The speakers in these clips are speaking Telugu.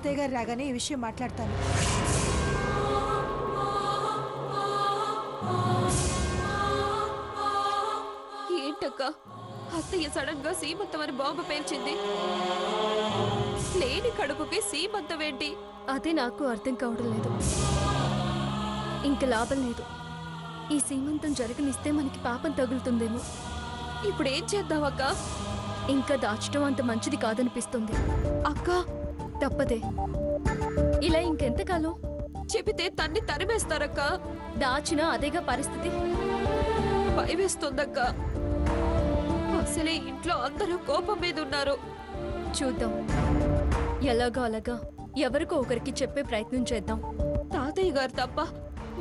అత్తయ్య గారు రాగానే ఈ విషయం మాట్లాడతాను. ఏంటక్క అత్తయ్య సడన్ గా సీమంతం అని బాంబు పేల్చింది? లేని కడుపుకి సీమంతం ఏంటి? అదే నాకు అర్థం కావడం లేదు. ఇంక లాభం లేదు. ఈ సీమంతం జరగనిస్తే మనకి పాపం తగులుతుందేమో. ఇప్పుడు ఏం చేద్దామక్క? ఇంకా దాచడం అంత మంచిది కాదనిపిస్తుంది. అక్క తప్పదే. ఇలా ఇంకెంతకాలం? చెబితే తన్ని తరిమేస్తారక్క. దాచినా అదేగా పరిస్థితి. భయమేస్తుందక్క. అసలే ఇంట్లో అందరూ కోపం మీద ఉన్నారు. చూద్దాం, ఎలాగో అలాగా ఎవరికో ఒకరికి చెప్పే ప్రయత్నం చేద్దాం. తాతయ్య గారు తప్ప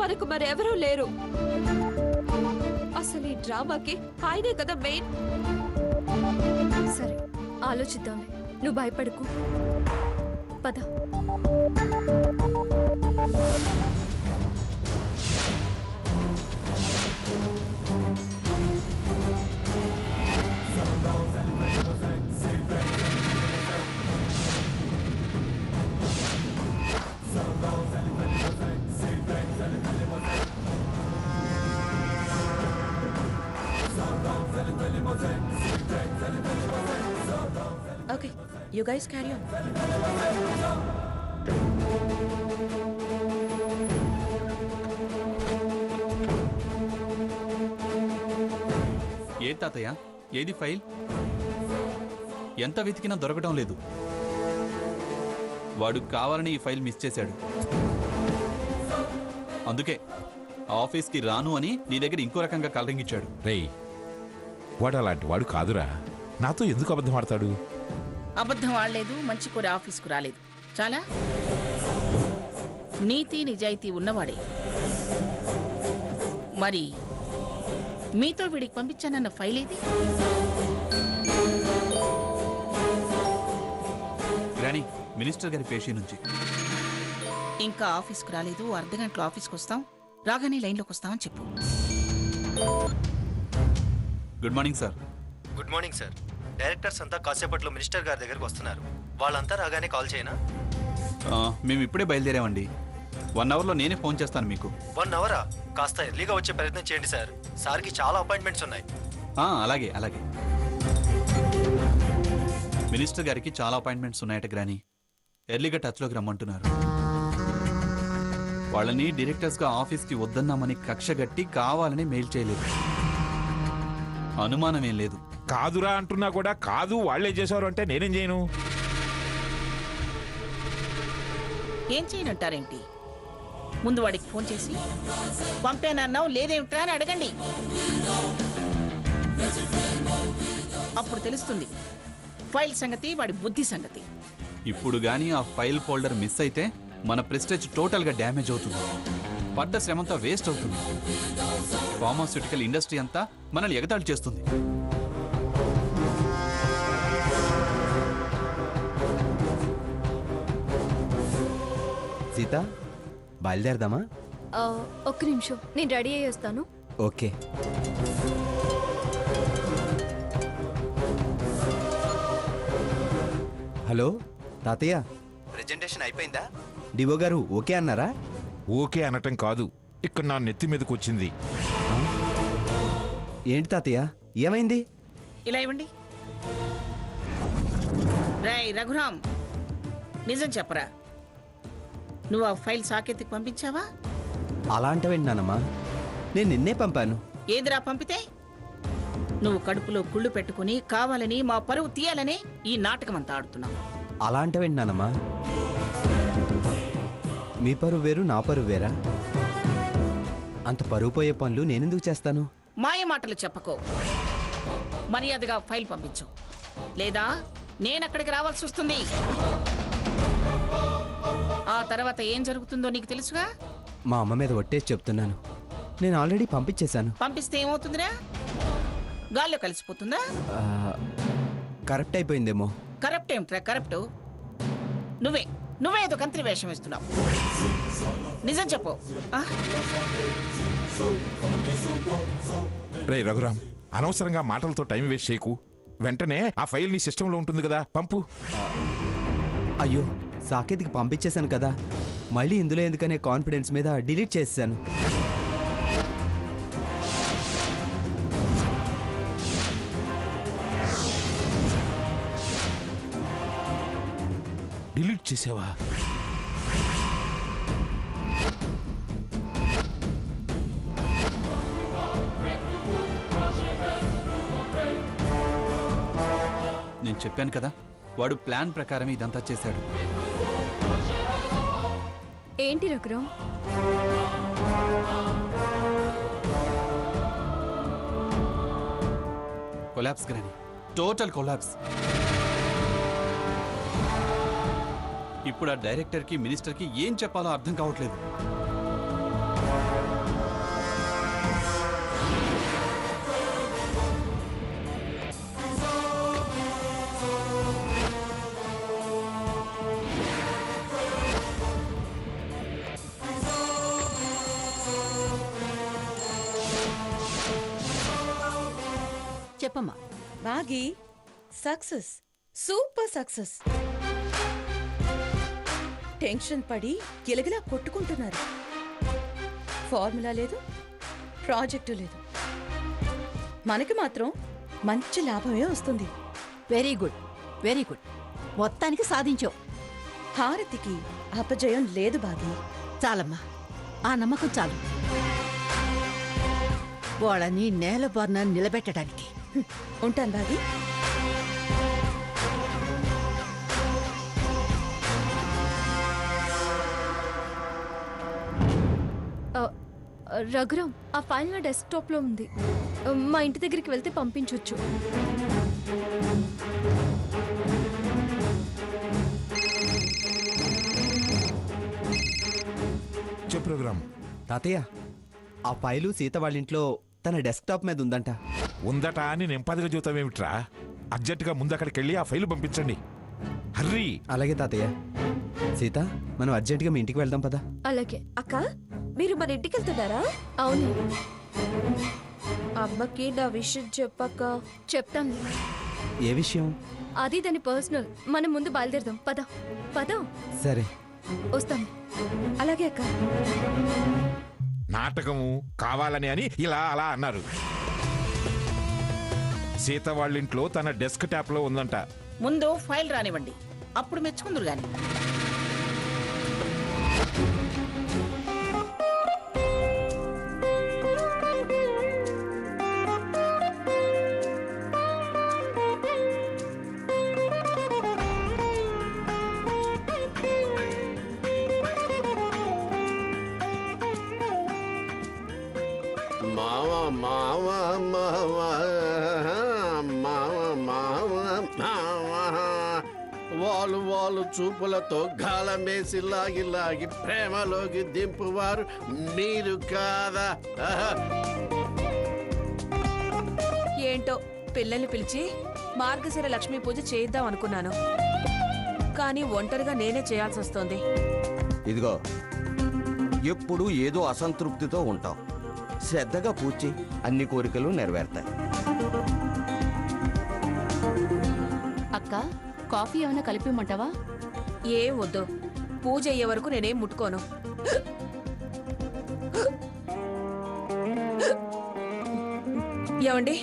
మనకు మరెవరూ లేరు. అసలు ఈ డ్రామాకి ఆయనే కదా మెయిన్. సరే, ఆలోచిద్దాంలే. నువ్వు భయపడకు. పద. Okay, you guys carry on. ఏ తాతయ్య, ఏది ఫైల్? ఎంత వెతికినా దొరకడం లేదు. వాడు కావాలని ఈ ఫైల్ మిస్ చేశాడు. అందుకే ఆఫీస్కి రాను అని నీ దగ్గర ఇంకో రకంగా కలరింగిచ్చాడు. రేయ్, వాడు అలాంటి వాడు కాదురా. నాతో ఎందుకు అబద్ధం ఆడతాడు? అబద్ధం ఆడలేదు, మంచి కూర ఆఫీస్కు రాలేదు. చాలా నీతి నిజాయితీ ఉన్నవాడే. మరి మీతో వీడికి పంపించానన్న ఫైల్ ఏది? గ్రానీ, మినిస్టర్ గారి పేషీ నుంచి. ఇంకా ఆఫీస్కు రాలేదు. అర్ధగంటలో ఆఫీస్కి వస్తాం, రాగానే లైన్లోకి వస్తామని చెప్పు. Good morning sir. Good morning sir. Directors అంతా కాసేపట్లో మినిస్టర్ గారి దగ్గరకు వస్తున్నారు. వాళ్ళంతా రాగానే కాల్ చేయనా? మేము ఇప్పుడే బయలుదేరామండి. 1 అవర్లో నేనే ఫోన్ చేస్తాను మీకు. 1 అవరా? కాస్త ఎర్లీగా వచ్చే ప్రయత్నం చేయండి సార్. సార్కి చాలా అపాయింట్మెంట్స్ ఉన్నాయి. అలాగే అలాగే. మినిస్టర్ గారికి చాలా అపాయింట్మెంట్స్ ఉన్నాయట గ్రానీ. ఎర్లీగా టచ్లోకి రమ్మంటున్నారు. వాళ్ళని డైరెక్టర్స్గా ఆఫీస్కి వద్దన్నామని కక్షగట్టి కావాలని మెయిల్ చేయలేదు. అనుమానం ఏం లేదు. కాదురా అంటున్నా కూడా కాదు వాళ్లే చేశారు అంటే నేనేం చేయను? ఏం చేయనంటారేంటి? ముందు వాడికి ఫోన్ చేసి పంపానన్నావు లేదేమిట్రా అని అడగండి. అప్పుడు తెలుస్తుంది ఫైల్ సంగతి, వాడి బుద్ధి సంగతి. ఇప్పుడు గానీ ఆ ఫైల్ ఫోల్డర్ మిస్ అయితే మన ప్రెస్టేజ్ టోటల్గా డ్యామేజ్ అవుతుంది. పడ్డ శ్రమంతా వేస్ట్ అవుతుంది. ఫార్మాస్యూటికల్ ఇండస్ట్రీ అంతా మనల్ని ఎగతాళి చేస్తుంది. సీత, బయలుదేరదామా? ఒక్క నిమిషం, నేను రెడీ అయ్యి వస్తాను. ఓకే. హలో తాతయ్య, ప్రెజెంటేషన్ అయిపోయిందా? డివో గారు ఓకే అన్నారా? ఓకే అనటం కాదు, ఇక్కడ నా నెత్తి మీదకి వచ్చింది. ఏంటి తాతయ్య, ఏమైంది? ఇలా ఇవ్వండి. రేయ్ రఘురామ్, నిజం చెప్పరా, నువ్వు ఆ ఫైల్ సాకేత్కి పంపించావా? అలా అంటావేంటి నానమ్మా? నేను నిన్నే పంపాను. ఏదిరా పంపితే? నువ్వు కడుపులో కుళ్ళు పెట్టుకుని కావాలని మా పరువు తీయాలని ఈ నాటకం అంతా ఆడుతున్నావు. అలా అంటావేంటి నానమ్మా? మీ పరువు వేరు, నా పరువు వేరా? అంత పరువు పోయే పనులు నేనెందుకు చేస్తాను? మాయ మాటలు చెప్పకో. మర్యాదగా ఫైల్ పంపించు, లేదా నేనక్కడికి రావాల్సి వస్తుంది. ఆ తర్వాత ఏం జరుగుతుందో నీకు తెలుసుగా? మా అమ్మ మీద ఒట్టేసి చెప్తున్నాను, నేను ఆల్రెడీ పంపించేశాను. పంపిస్తే ఏమవుతుందిరా? గాల్లో కలిసిపోతుందా? కరెక్ట్ అయిపోయిందేమో. కరప్ట్ ఏమిట్రా కరప్ట్? నువ్వే ఏదో కంత్రి వేషం వేస్తున్నావు. నిజం చెప్పు. రే రఘురామ్, అనవసరంగా మాటలతో టైం వేస్ట్ చేయకు. వెంటనే ఆ ఫైల్ నీ సిస్టంలో ఉంటుంది కదా, పంపు. అయ్యో సాకేత్కి పంపించేశాను కదా, మళ్ళీ ఇందులో ఎందుకనే కాన్ఫిడెన్స్ మీద డిలీట్ చేసేసాను. డిలీట్ చేసావా? నేను చెప్పాను కదా, వాడు ప్లాన్ ప్రకారం ఇదంతా చేశాడు. ఏంటి రఘురామ్? కొలాప్స్ గ్రాని, టోటల్ కొలాప్స్. ఇప్పుడు ఆ డైరెక్టర్కి మినిస్టర్కి ఏం చెప్పాలో అర్థం కావట్లేదు. చెప్పమ్మా. Baaghi success, super success. Tension పడి గిలగిలా కొట్టుకుంటున్నారు. ఫార్ములా లేదు, ప్రాజెక్టు లేదు. మనకి మాత్రం మంచి లాభమే వస్తుంది. Very good, very good. మొత్తానికి సాధించావు. హారతికి అపజయం లేదు బాగి. చాలమ్మా, ఆ నమ్మకం చాలు వాళ్ళని నేలబార్న నిలబెట్టడానికి. ఉంటాను బాగి. రఘురామ్, ఆ ఫైల్ నా డెస్క్టాప్లో ఉంది. మా ఇంటి దగ్గరికి వెళ్తే పంపించవచ్చు. ప్రోగ్రామ్ తాతయ్య, ఆ ఫైలు సీత వాళ్ళ ఇంట్లో తన డెస్క్టాప్ మీద ఉందంట. ఉందట అని నెంపదిగా చూతావేమిట్రా? అర్జెంటుగా ముందు అక్కడికి వెళ్ళి ఆ ఫైలు పంపించండి. హర్రీ. అలాగే తాతయ్య. సీత, మనం అర్జెంటుగా మీ ఇంటికి వెళ్దాం పదా. అలాగే. అక్క, మీరు మన ఇంటికి వెళ్తున్నారా? అవును, అమ్మకి నా విషయం చెప్పక్క. చెప్తాను. ఏ విషయం? అది దాని పర్సనల్. మనం ముందు బయలుదేరదాం. పద పద. సరే, వస్తాను. అలాగే అక్క. నాటకము కావాలని అని ఇలా అలా అన్నారు. సీత వాళ్ళింట్లో తన డెస్క్ టాప్ లో ఉందంట. ముందు ఫైల్ రానివ్వండి, అప్పుడు మెచ్చుకుందరు గాని. వాలు వాలు చూపులతో గాలమేసి లాగి లాగి ప్రేమలోకి దింపువారు మీరు కాదా? ఏంటో పిల్లల్ని పిలిచి మార్గశిర లక్ష్మీ పూజ చేయిద్దాం అనుకున్నాను, కానీ ఒంటరిగా నేనే చేయాల్సి వస్తోంది. ఇదిగో, ఎప్పుడు ఏదో అసంతృప్తితో ఉంటాం. శ్రద్ధగా పూజ చేయి, అన్ని కోరికలు నెరవేరుతాయి. అక్క, కాఫీ ఏమైనా కలిపిమంటావా? ఏం వద్దు, పూజ అయ్యే వరకు నేనేం ముట్టుకోను. ఏమండి,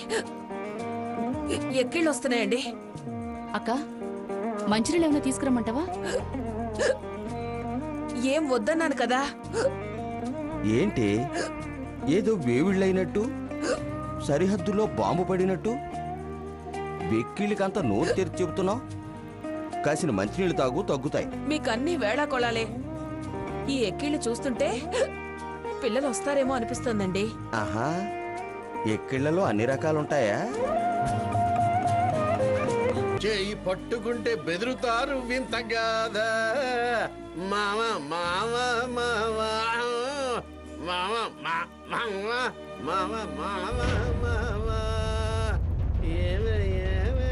ఎక్కిళ్ళు వస్తున్నాయండి. అక్క, మంచినీళ్ళు ఏమైనా తీసుకురమ్మంటావా? ఏం వద్దన్నాను కదా. ఏంటి, ఏదో వేవిళ్ళైనట్టు, సరిహద్దులో బాంబు పడినట్టు వెక్కిళ్ళకంతా నోరు తెరిచి చెబుతున్నావు? కాసిన మంచినీళ్ళు తాగు, తగ్గుతాయి. మీకన్నీ వేళా కొళాలే. ఈ ఎక్కిళ్ళు చూస్తుంటే పిల్లలు వస్తారేమో అనిపిస్తోందండి. ఆహా, ఎక్కిళ్లలో అన్ని రకాలుంటాయా? చేయి పట్టుకుంటే బెదురుతారు వింతగాదా? మామ మామ మామ మామ మామ మామ మామ మామ ఏమే ఏమే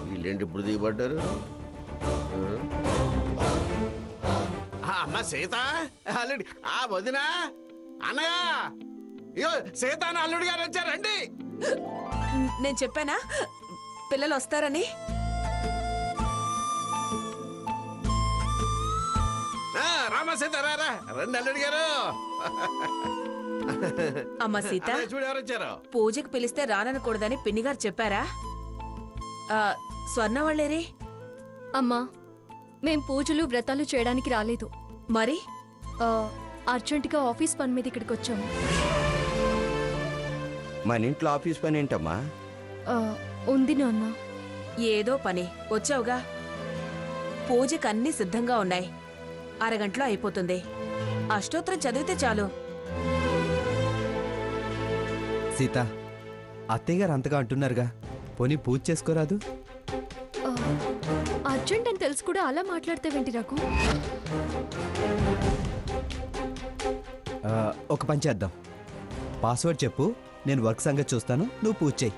వీళ్ళేంటి ఇప్పుడు దిగబడ్డారు? అమ్మ సీత, అల్లుడి, ఆ వదినా, అన్నయ్య, ఇగో సీత అల్లుడి గారు వచ్చారండి. నేను చెప్పానా పిల్లలు వస్తారని. రామా సీత రారా, రండి అల్లుడు గారు. అమ్మ సీత, చూడు ఎవరు వచ్చారు. పూజకి పిలిస్తే రాననకూడదని పిన్నిగారు చెప్పారా? స్వర్ణ వాళ్ళేరే? అమ్మా, మేం పూజలు వ్రతాలు చేయడానికి రాలేదు. మరి అర్జెంటుగా ఆఫీస్ పని మీద ఇక్కడికి వచ్చాము. మన ఇంట్లో ఆఫీస్ పని ఏంటమ్మా? ఉంది నాన్న. ఏదో పని వచ్చావుగా. పూజకి అన్నీ సిద్ధంగా ఉన్నాయి. అరగంటలో అయిపోతుంది. అష్టోత్తరం చదివితే చాలు. సీత, అత్తయ్య గారు అంతగా అంటున్నారుగా, పోనీ పూజ చేసుకోరాదు? అర్జెంట్ అని తెలుసు కూడా అలా మాట్లాడతావేంటి నాకు? ఒక పని చేద్దాం. పాస్వర్డ్ చెప్పు, నేను వర్క్ సంగతి చూస్తాను, నువ్వు పూజ చేయి.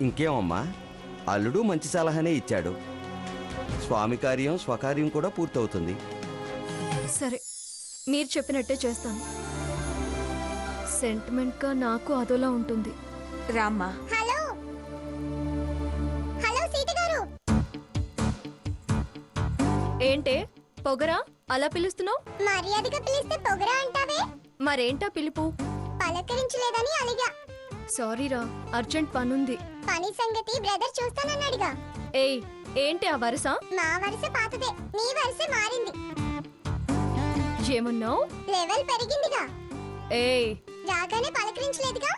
ఇంకేమమ్మా, అల్లుడు మంచి సలహానే ఇచ్చాడు. స్వామి కార్యం స్వకార్యం కూడా పూర్తవుతుంది. సరే, మీరు చెప్పినట్టే చేస్తాను. సెంటిమెంట్గా నాకు అదోలా ఉంటుంది. రామ్మా. హలో హలో సీత గారు. ఏంటే పొగరా అలా పిలుస్తున్నావు? మర్యాదగా పిలిస్తే పొగరా అంటావే? మరేంటా పిలుపు? పలకరించలేదని అలిగా. సారీరా, అర్జెంట్ పనుంది. పని సంగతి బ్రదర్ చూస్తానన్నాడుగా. ఏయ్, ఏంటి ఆ వరుస? మా వరుస పాతదే, నీ వరుస మారింది. ఏమన్నావు? లెవెల్ పెరిగిందిగా. ఏయ్, రాగానే పలకరించలేదుగా.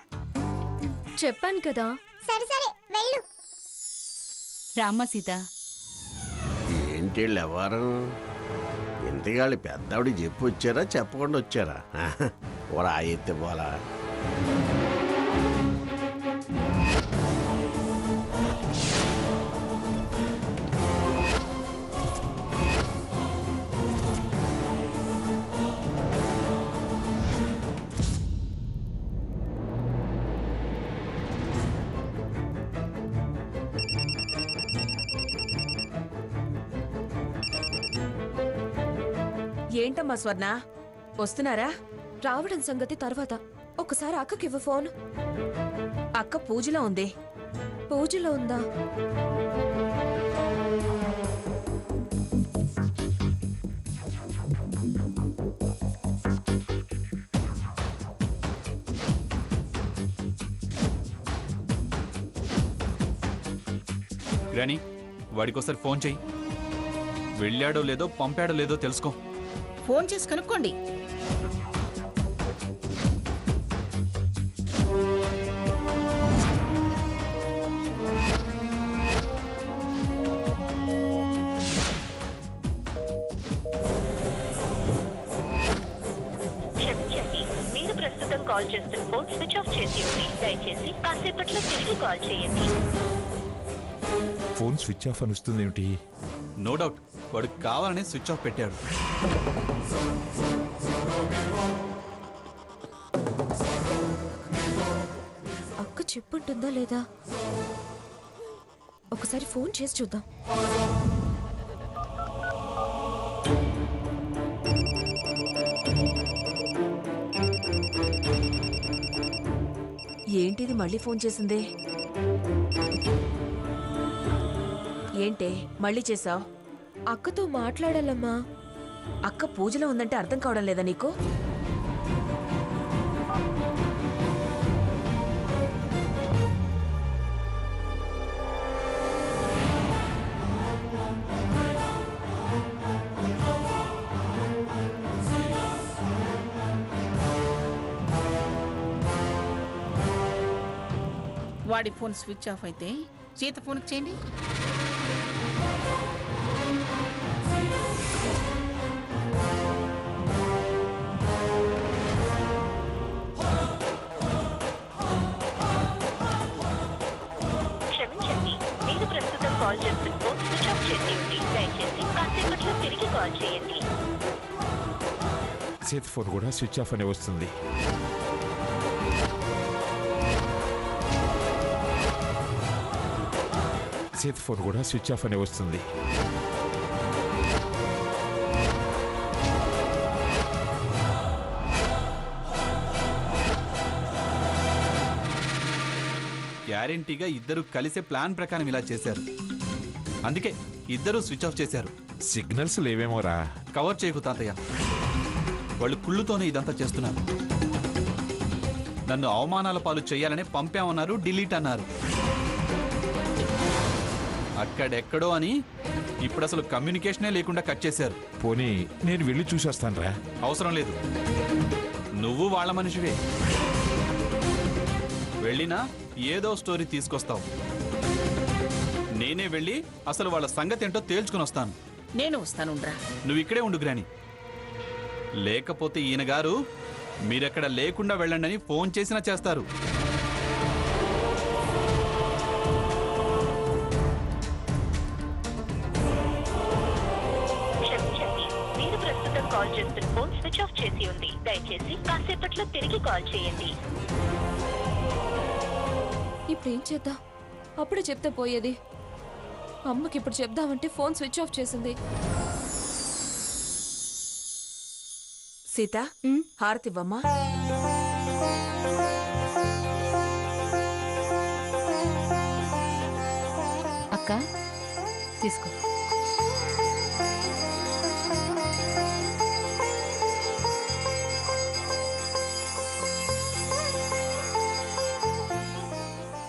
చెప్పాను కదా. సరే సరే వెళ్ళు. రామ్మ సీత. ఏంటి ఎవరు ఇంతగాళ్ళు పెద్దవిడి చెప్పి వచ్చారా చెప్పకుండా వచ్చారా? ఓరా ఎత్తే పోలా. ఏంటమ్మా స్వర్ణ, వస్తున్నారా? రావడం సంగతి తర్వాత. ఒకసారి అక్కకి ఇవ్వ ఫోన్. అక్క పూజలో ఉంది. పూజలో ఉందా? గ్రాని, వాడికోసారి ఫోన్ చెయ్యి. వెళ్ళాడో లేదో పంపాడో లేదో తెలుసుకో. ఫోన్ చేసి కనుక్కోండి. క్షమించండి, మీరు ప్రస్తుతం కాల్ చేస్తున్న ఫోన్ స్విచ్ ఆఫ్ చేసి ఉంది. దయచేసి కాసేపట్లో తిరిగి కాల్ చేయండి. ఫోన్ స్విచ్ ఆఫ్ అని వస్తుంది ఏమిటి? నో డౌట్ వాడు కావాలని స్విచ్ ఆఫ్ పెట్టాడు. అక్క చెప్పుంటుందా లేదా? ఒకసారి ఫోన్ చేసి చూద్దాం. ఏంటిది మళ్ళీ ఫోన్ చేసింది? ఏంటే మళ్ళీ చేసావు? అక్కతో మాట్లాడాలమ్మా. అక్క పూజలో ఉందంటే అర్థం కావడం లేదా నీకు? వాడి ఫోన్ స్విచ్ ఆఫ్ అయితే సీత ఫోన్కి చేయండి. క్షమించండి, మీరు ప్రస్తుతం కాల్ చేస్తున్న ఫోన్ స్విచ్ ఆఫ్ చేసి ఉంది. దయచేసి కాసేపట్లో తిరిగి కాల్ చేయండి. సీత ఫోన్ కూడా స్విచ్ ఆఫ్ అనే వస్తుంది. సీత ఫోన్ కూడా స్విచ్ ఆఫ్ అనే వస్తుంది. గ్యారెంటీగా ఇద్దరు కలిసే ప్లాన్ ప్రకారం ఇలా చేశారు. అందుకే ఇద్దరు స్విచ్ ఆఫ్ చేశారు. సిగ్నల్స్ లేవేమోరా. కవర్ చేయకు తాతయ్య. వాళ్ళు కుళ్ళుతోనే ఇదంతా చేస్తున్నారు. నన్ను అవమానాల పాలు చేయాలని పంపామన్నారు, డిలీట్ అన్నారు. అక్కడెక్కడో అని ఇప్పుడు అసలు కమ్యూనికేషనే లేకుండా కట్ చేశారు. పోనీ నేను వెళ్ళి చూసేస్తానురా. అవసరం లేదు, నువ్వు వాళ్ళ మనిషివే. వెళ్ళినా ఏదో స్టోరీ తీసుకొస్తావు. నేనే వెళ్ళి అసలు వాళ్ళ సంగతి ఏంటో తేల్చుకుని వస్తాను. నేను వస్తానుండ్రా. నువ్వు ఇక్కడే ఉండు గ్రాని. లేకపోతే ఈయన గారు మీరెక్కడ లేకుండా వెళ్ళండి అని ఫోన్ చేసినా చేస్తారు. క్షమించండి, మీరు ప్రస్తుతం కాల్ చేస్తున్న ఫోన్ స్విచ్ ఆఫ్ చేసి ఉంది. దయచేసి కాసేపట్లో తిరిగి కాల్ చేయండి. ఇప్పుడు ఏం చేద్దాం? అప్పుడే చెప్తే పోయేది. అమ్మకి ఇప్పుడు చెప్దామంటే ఫోన్ స్విచ్ ఆఫ్ చేసింది. సీత, హారతివ్వమ్మా. అక్క తీసుకో.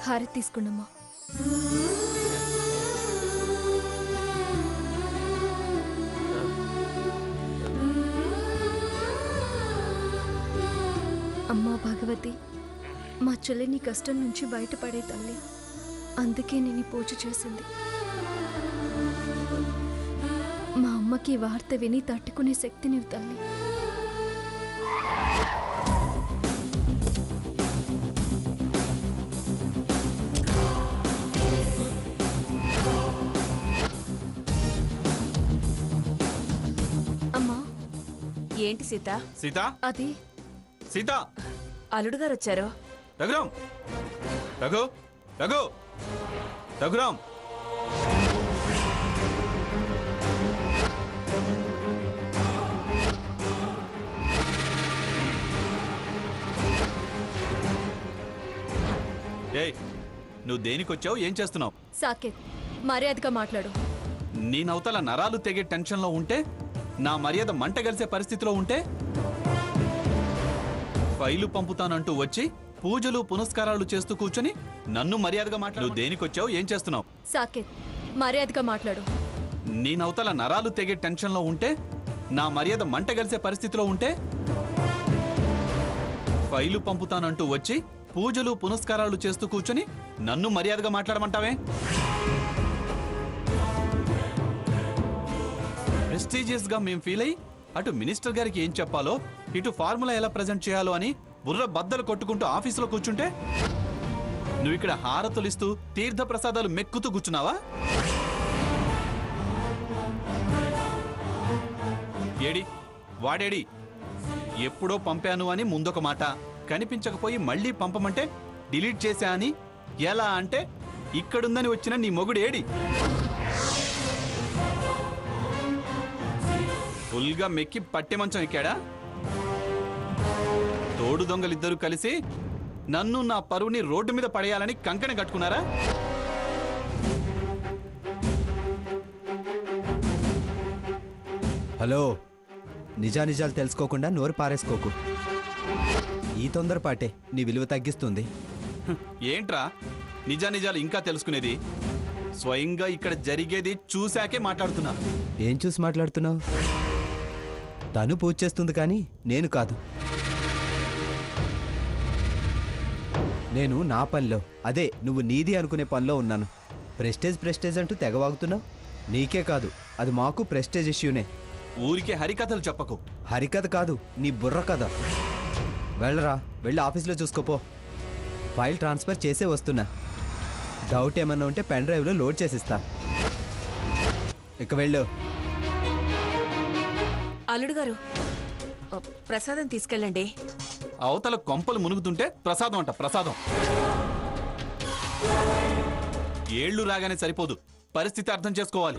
హారతి తీసుకున్నామా? అమ్మా భగవతి, మా చెల్లిని కష్టం నుంచి బయటపడే తల్లి. అందుకే నేను ఈ పూజ చేసింది. మా అమ్మకి ఈ వార్త విని తట్టుకునే శక్తి నీవు తల్లి. అమ్మా. ఏంటి సీత? సీత, అది సీత, అల్లుడు గారు వచ్చారు. రఘురామ్, రఘు, రఘు, రఘురామ్. ఏయ్, నువ్వు దేనికొచ్చావు? ఏం చేస్తున్నావు? సాకేత్, మర్యాదగా మాట్లాడు. నేనవతల నరాలు తెగే టెన్షన్లో ఉంటే, నా మర్యాద మంట కలిసే పరిస్థితిలో ఉంటే, ఫైలు పంపుతానంటూ వచ్చి పూజలు పునస్కారాలు చేస్తూ కూర్చొని నన్ను మర్యాదగా మాట్లాడు. నువ్వు దేనికొచ్చావు? ఏం చేస్తున్నావు? సాకేత్, మర్యాదగా మాట్లాడు. నేనవతల నరాలు తెగే టెన్షన్లో ఉంటే, నా మర్యాద మంట కలిసే పరిస్థితిలో ఉంటే, ఫైలు పంపుతానంటూ వచ్చి పూజలు పునస్కారాలు చేస్తూ కూర్చొని నన్ను మర్యాదగా మాట్లాడమంటావే? ప్రెస్టీజియస్ గా మేం ఫీల్ అయ్యి అటు మినిస్టర్ గారికి ఏం చెప్పాలో, ఇటు ఫార్ములా ఎలా ప్రజెంట్ చేయాలో అని బుర్ర బద్దలు కొట్టుకుంటూ ఆఫీసులో కూర్చుంటే, నువ్వు ఇక్కడ హారతులిస్తూ తీర్థ ప్రసాదాలు మెక్కుతూ కూర్చున్నావా? ఏడి వాడేడి? ఎప్పుడో పంపాను అని ముందొక మాట, కనిపించకపోయి మళ్ళీ పంపమంటే డిలీట్ చేశా అని. ఎలా అంటే ఇక్కడుందని వచ్చిన నీ మొగుడు ఏడి? ఫుల్గా మెక్కి పట్టె మంచం ఎక్కాడా? తోడు దొంగలిద్దరూ కలిసి నన్ను నా పరువుని రోడ్డు మీద పడేయాలని కంకణ కట్టుకున్నారా? హలో, నిజానిజాలు తెలుసుకోకుండా నోరు పారేసుకోకు. ఈ తొందరపాటే నీ విలువ తగ్గిస్తుంది. ఏంట్రా నిజానిజాలు ఇంకా తెలుసుకునేది? స్వయంగా ఇక్కడ జరిగేది చూశాకే మాట్లాడుతున్నా. ఏం చూసి మాట్లాడుతున్నావు? తను పూజ చేస్తుంది కానీ నేను కాదు. నేను నా పనిలో, అదే నువ్వు నీది అనుకునే పనిలో ఉన్నాను. ప్రెస్టేజ్ ప్రెస్టేజ్ అంటూ తెగవాగుతున్నావు. నీకే కాదు, అది మాకు ప్రెస్టేజ్ ఇష్యూనే. ఊరికే హరికథలు చెప్పకు. హరికథ కాదు, నీ బుర్ర కథ. వెళ్ళరా, వెళ్ళి ఆఫీస్లో చూసుకోపో. ఫైల్ ట్రాన్స్ఫర్ చేసే వస్తున్నా. డౌట్ ఏమన్నా ఉంటే పెన్ డ్రైవ్లో లోడ్ చేసిస్తా. ఇక వెళ్ళు. అల్లుడు గారు, ప్రసాదం తీసుకెళ్ళండి. అవతల కొంపలు మునుగుతుంటే ప్రసాదం అంట, ప్రసాదం. ఏళ్ళు రాగానే సరిపోదు, పరిస్థితి అర్థం చేసుకోవాలి.